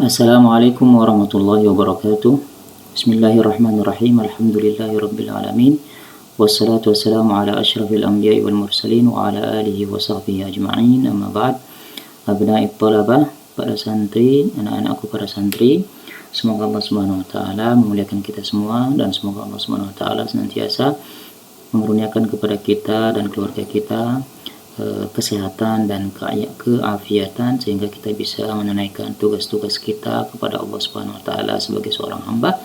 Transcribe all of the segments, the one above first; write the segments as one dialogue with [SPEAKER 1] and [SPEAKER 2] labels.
[SPEAKER 1] Assalamualaikum warahmatullahi wabarakatuh. Bismillahirrahmanirrahim. Alhamdulillahi alamin. Wassalatu wassalamu ala asyrafil anbiya'i wal mursalin wa ala alihi wa sahbihi ajma'in. Amma ba'd. Abna'i talabah, para santri, anak-anakku para santri, semoga Allah Subhanahu wa taala memuliakan kita semua dan semoga Allah Subhanahu wa taala senantiasa mengaruniakan kepada kita dan keluarga kita kesehatan dan keafiatan sehingga kita bisa menunaikan tugas-tugas kita kepada Allah Subhanahu wa taala sebagai seorang hamba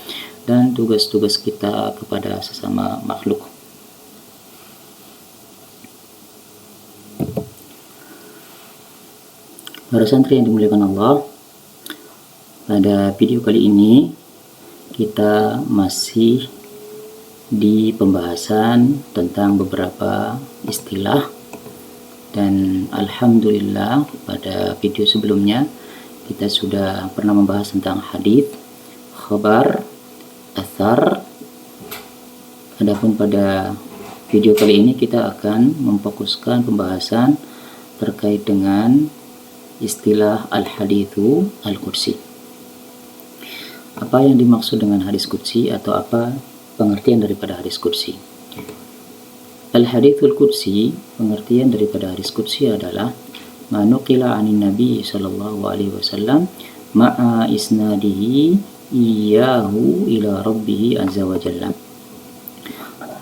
[SPEAKER 1] dan tugas-tugas kita kepada sesama makhluk. Para santri yang dimuliakan Allah, pada video kali ini kita masih di pembahasan tentang beberapa istilah. Dan alhamdulillah pada video sebelumnya kita sudah pernah membahas tentang hadits, khabar, athar. Adapun pada video kali ini kita akan memfokuskan pembahasan terkait dengan istilah al-hadithu al-qudsi. Apa yang dimaksud dengan hadis qudsi atau apa pengertian daripada hadis qudsi? Al-hadithul qudsi, pengertian daripada hadis qudsi adalah manukila anin nabi sallallahu alaihi wasallam ma'a isnadihi iyahu ila rabbih azza wa jalla.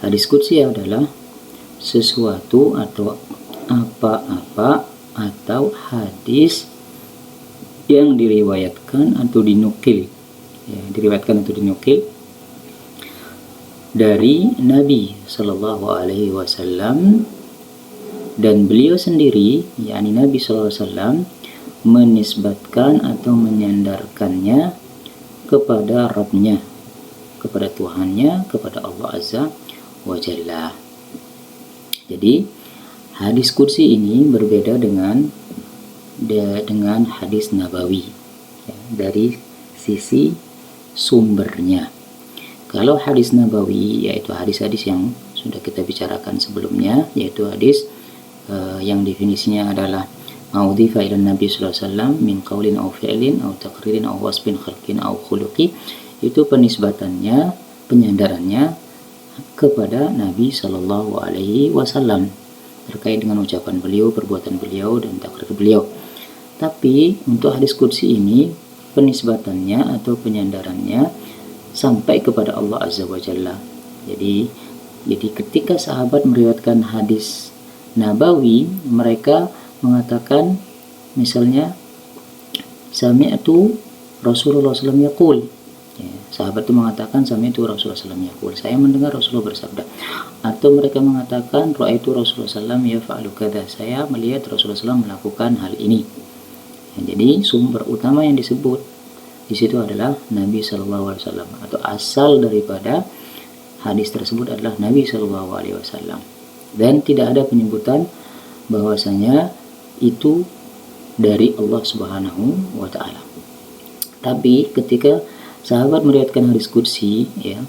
[SPEAKER 1] Hadis qudsi adalah sesuatu atau apa-apa atau hadis yang diriwayatkan atau dinukil, dari Nabi Sallallahu Alaihi Wasallam, dan beliau sendiri, yakni Nabi Sallallahu Alaihi Wasallam, menisbatkan atau menyandarkannya kepada Rabbnya, kepada Tuhannya, kepada Allah Azza wa Jalla. Jadi hadis qudsi ini berbeda dengan hadis nabawi, ya, dari sisi sumbernya. Kalau hadis nabawi, yaitu hadis-hadis yang sudah kita bicarakan sebelumnya, yaitu hadis yang definisinya adalah ma'udhifa ila Nabi sallallahu alaihi wasallam min qaulin aw fi'lin aw taqririn aw wasfin khalqin aw khuluqi, itu penisbatannya, penyandarannya kepada Nabi sallallahu alaihi wasallam terkait dengan ucapan beliau, perbuatan beliau, dan takrir beliau. Tapi untuk hadis qudsi ini penisbatannya atau penyandarannya sampai kepada Allah Azza wa Jalla. Jadi ketika sahabat meriwayatkan hadis nabawi, mereka mengatakan misalnya sami'tu Rasulullah SAW yaqul, ya, sahabat itu mengatakan sami'tu Rasulullah SAW yaqul, saya mendengar Rasulullah bersabda. Atau mereka mengatakan ra'aitu Rasulullah SAW yaf'alu kadza, saya melihat Rasulullah SAW melakukan hal ini. Ya, jadi sumber utama yang disebut di situ adalah Nabi Shallallahu Alaihi Wasallam, atau asal daripada hadis tersebut adalah Nabi Shallallahu Alaihi Wasallam, dan tidak ada penyebutan bahwasanya itu dari Allah Subhanahu wa Ta'ala. Tapi ketika sahabat meriwayatkan hadis qudsi, ya,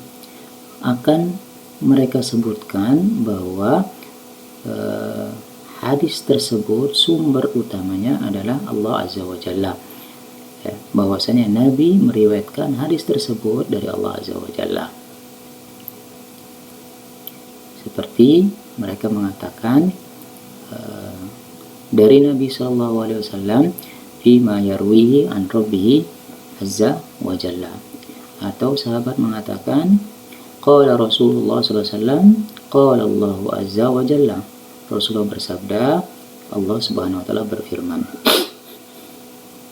[SPEAKER 1] akan mereka sebutkan bahwa hadis tersebut sumber utamanya adalah Allah Azza wa Jalla. Ya, bahwasanya Nabi meriwayatkan hadis tersebut dari Allah Azza wa Jalla. Seperti mereka mengatakan dari Nabi Sallallahu Alaihi Wasallam fima yarwihi an Rabbih Azza wa Jalla. Atau sahabat mengatakan qala Rasulullah Sallallahu Alaihi Wasallam qala Allahu Azza wa Jalla. Rasulullah bersabda, Allah Subhanahu wa Ta'ala berfirman.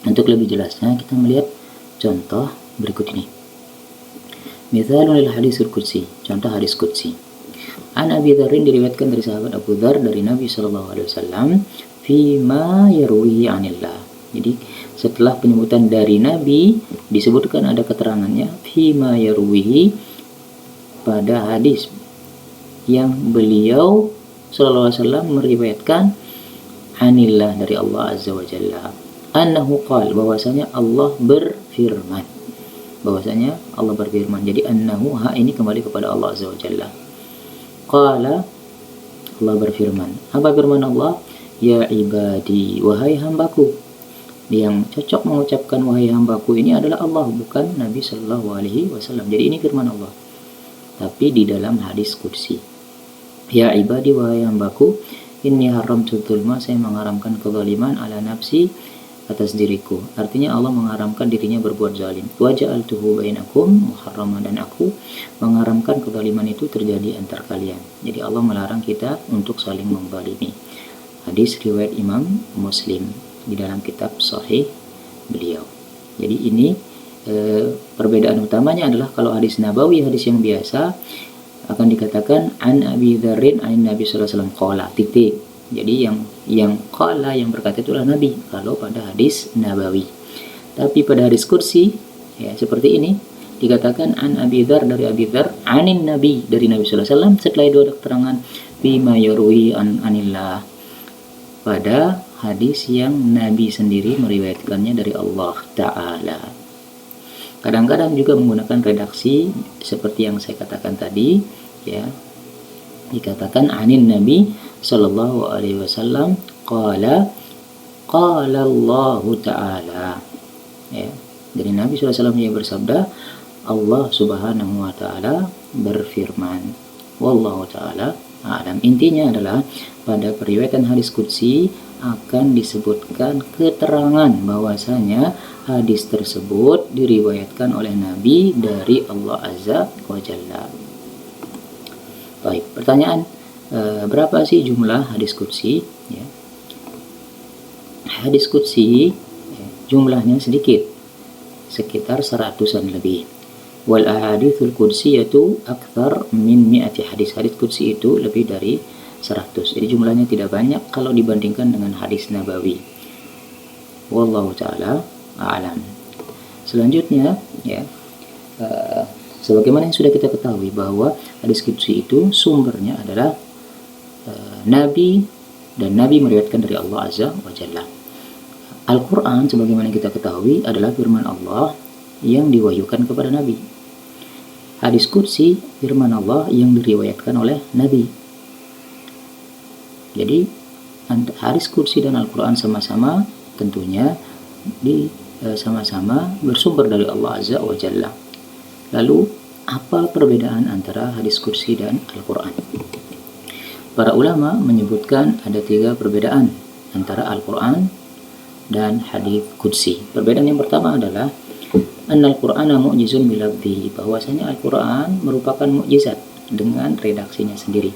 [SPEAKER 1] Untuk lebih jelasnya kita melihat contoh berikut ini. Mithalun lil hadisul qudsi, contoh hadis qudsi. An Abi Dzar, diriwayatkan dari sahabat Abu Dzar dari Nabi sallallahu alaihi wasallam fi ma yarwihi anillah. Jadi setelah penyebutan dari Nabi disebutkan ada keterangannya fi ma yarwihi, pada hadis yang beliau sallallahu alaihi wasallam meriwayatkan anillah, dari Allah Azza wa Jalla. Annahu qal, bahwasanya Allah berfirman. Jadi annahu, ha ini kembali kepada Allah Azza wa Jalla. Qala, Allah berfirman. Apa firman Allah? Ya ibadi, wahai hambaku. Yang cocok mengucapkan wahai hambaku ini adalah Allah, bukan Nabi Shallallahu Alaihi Wasallam. Jadi ini firman Allah, tapi di dalam hadis qudsi. Ya ibadi, wahai hambaku, inni haramtu dzulma, saya mengharamkan kezaliman ala nafsi, atas diriku. Artinya Allah mengharamkan dirinya berbuat zalim. Wa ja'altuhu bainakum muharraman, dan aku mengharamkan kezaliman itu terjadi antar kalian. Jadi Allah melarang kita untuk saling menzalimi. Hadis riwayat Imam Muslim di dalam kitab Sahih beliau. Jadi ini perbedaan utamanya adalah kalau hadis nabawi, hadis yang biasa akan dikatakan an Abi Dzarrin an Nabi sallallahu alaihi wasallam qala, titik. Jadi yang qala, yang berkata itulah Nabi kalau pada hadis nabawi. Tapi pada hadis qudsi ya seperti ini dikatakan an Abi Dzar, dari Abi Dzar, anin Nabi, dari Nabi sallallahu alaihi wasallam. Setelah itu ada keterangan bima yarwi anillah, pada hadis yang Nabi sendiri meriwayatkannya dari Allah Ta'ala. Kadang-kadang juga menggunakan redaksi seperti yang saya katakan tadi, ya, dikatakan anin Nabi Sallallahu Alaihi Wasallam qala Allah Ta'ala, ya, dari Nabi SAW yang bersabda, Allah Subhanahu Wa Ta'ala berfirman. Wallahu Ta'ala a'lam. Intinya adalah pada periwayatan hadis qudsi akan disebutkan keterangan bahwasanya hadis tersebut diriwayatkan oleh Nabi dari Allah Azza wa Jalla. Baik, pertanyaan, berapa sih jumlah hadis qudsi? Ya. Hadis qudsi ya, jumlahnya sedikit, sekitar 100-an lebih. Wal ahaditsul qudsiyatu akthar min 100 hadis. Hadis qudsi itu lebih dari 100. Jadi jumlahnya tidak banyak kalau dibandingkan dengan hadis nabawi. Wallahu ta'ala a'lam. Selanjutnya ya, sebagaimana yang sudah kita ketahui bahwa hadis qudsi itu sumbernya adalah Nabi, dan Nabi meriwayatkan dari Allah Azza wa Jalla. Al-Quran sebagaimana kita ketahui adalah firman Allah yang diwahyukan kepada Nabi. Hadis qudsi firman Allah yang diriwayatkan oleh Nabi. Jadi hadis qudsi dan Al-Quran sama-sama tentunya sama-sama bersumber dari Allah Azza wa Jalla. Lalu apa perbedaan antara hadis qudsi dan Al-Quran? Para ulama menyebutkan ada 3 perbedaan antara Al-Quran dan hadis qudsi. Perbedaan yang pertama adalah annal Qur'ana mu'jizun bilafdhi, bahwasanya Al-Quran merupakan mukjizat dengan redaksinya sendiri.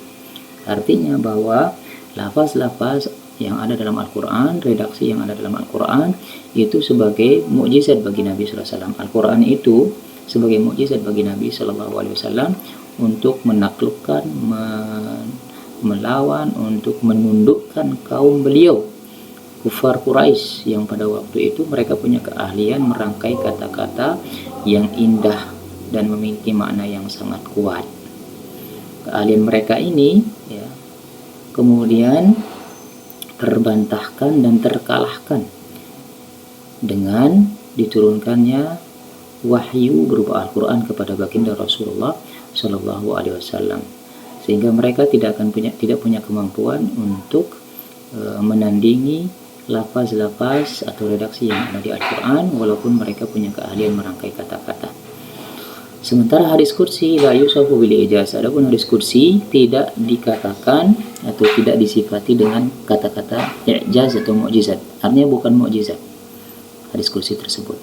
[SPEAKER 1] Artinya bahwa lafaz-lafaz yang ada dalam Al-Quran, redaksi yang ada dalam Al-Quran itu sebagai mukjizat bagi Nabi sallallahu alaihi wasallam. Al-Quran itu sebagai mukjizat bagi Nabi sallallahu alaihi wasallam untuk menaklukkan, melawan, untuk menundukkan kaum beliau kufar Quraisy yang pada waktu itu mereka punya keahlian merangkai kata-kata yang indah dan memiliki makna yang sangat kuat. Keahlian mereka ini ya kemudian terbantahkan dan terkalahkan dengan diturunkannya wahyu berupa Al-Quran kepada baginda Rasulullah Shallallahu Alaihi Wasallam, sehingga mereka tidak punya kemampuan untuk menandingi lafaz-lafaz atau redaksi yang ada di Al-Quran, walaupun mereka punya keahlian merangkai kata-kata. Sementara hadis qudsi la yusafu bil ijaz. Adapun hadis qudsi tidak dikatakan atau tidak disifati dengan kata-kata i'jaz atau mukjizat. Artinya bukan mukjizat hadis qudsi tersebut.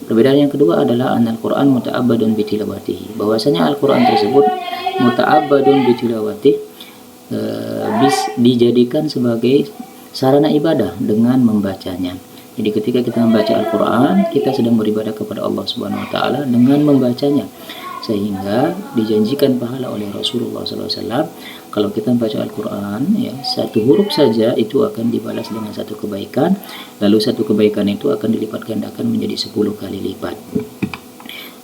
[SPEAKER 1] Perbedaan yang kedua adalah anal Quran muta'abbadun bi tilawatihi. Bahwasanya Al-Quran tersebut muta'abbadun bi tilawatihi, dijadikan sebagai sarana ibadah dengan membacanya. Jadi ketika kita membaca Al-Quran, kita sedang beribadah kepada Allah Subhanahu Wa Taala dengan membacanya, sehingga dijanjikan pahala oleh Rasulullah SAW. Kalau kita membaca Al-Quran, ya, satu huruf saja itu akan dibalas dengan satu kebaikan, lalu satu kebaikan itu akan dilipat gandakan menjadi 10 kali lipat.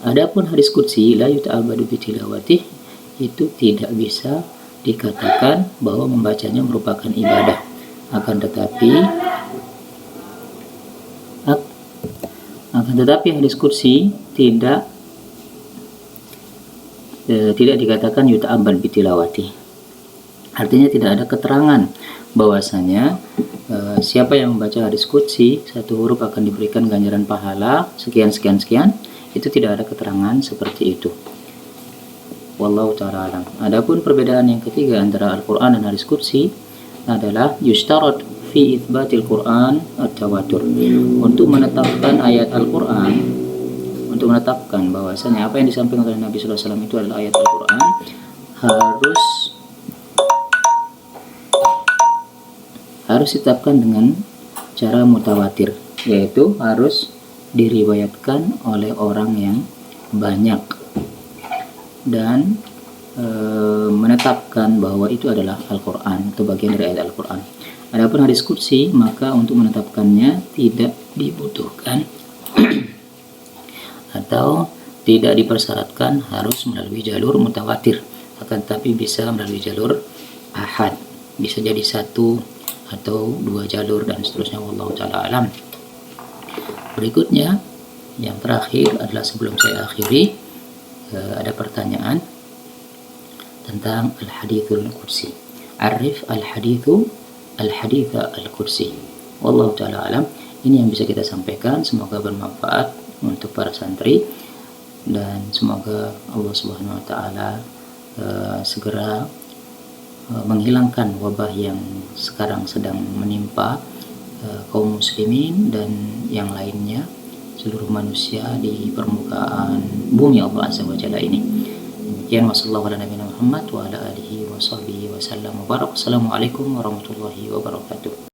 [SPEAKER 1] Adapun hadis qudsi la yuta'abbadu bi tilawatih, itu tidak bisa dikatakan bahwa membacanya merupakan ibadah. Akan tetapi hadis qudsi tidak dikatakan yuta'abbad bitilawati. Artinya tidak ada keterangan bahwasanya siapa yang membaca hadis qudsi, satu huruf akan diberikan ganjaran pahala sekian sekian sekian. Itu tidak ada keterangan seperti itu. Wallahu ta'ala alam. Adapun perbedaan yang ketiga antara Al-Quran dan hadis qudsi adalah yushtarat fi itsbatil Quran at-tawatur. Untuk menetapkan ayat Al-Quran, untuk menetapkan bahwasanya apa yang disampaikan oleh Nabi sallallahu alaihi wasallam itu adalah ayat Al-Quran, harus ditetapkan dengan cara mutawatir, yaitu harus diriwayatkan oleh orang yang banyak dan menetapkan bahwa itu adalah Al-Quran atau bagian dari ayat Al-Quran. Adapun hadis qudsi, maka untuk menetapkannya tidak dibutuhkan atau tidak dipersyaratkan harus melalui jalur mutawatir, akan tetapi bisa melalui jalur ahad, bisa jadi satu atau dua jalur dan seterusnya. Wallahu ta'ala alam. Berikutnya yang terakhir adalah sebelum saya akhiri, ada pertanyaan tentang al-hadithul qudsi. Arif al-haditha al-qudsi. Wallahu ta'ala alam. Ini yang bisa kita sampaikan, semoga bermanfaat untuk para santri dan semoga Allah Subhanahu wa taala segera menghilangkan wabah yang sekarang sedang menimpa kaum muslimin dan yang lainnya, seluruh manusia di permukaan bumi Allah Azza wa Jalla ini. Demikian, wassallallahu ala nabiyina Muhammad wa ala alihi wa sahbihi wa sallam wa barak. Assalamualaikum warahmatullahi wabarakatuh.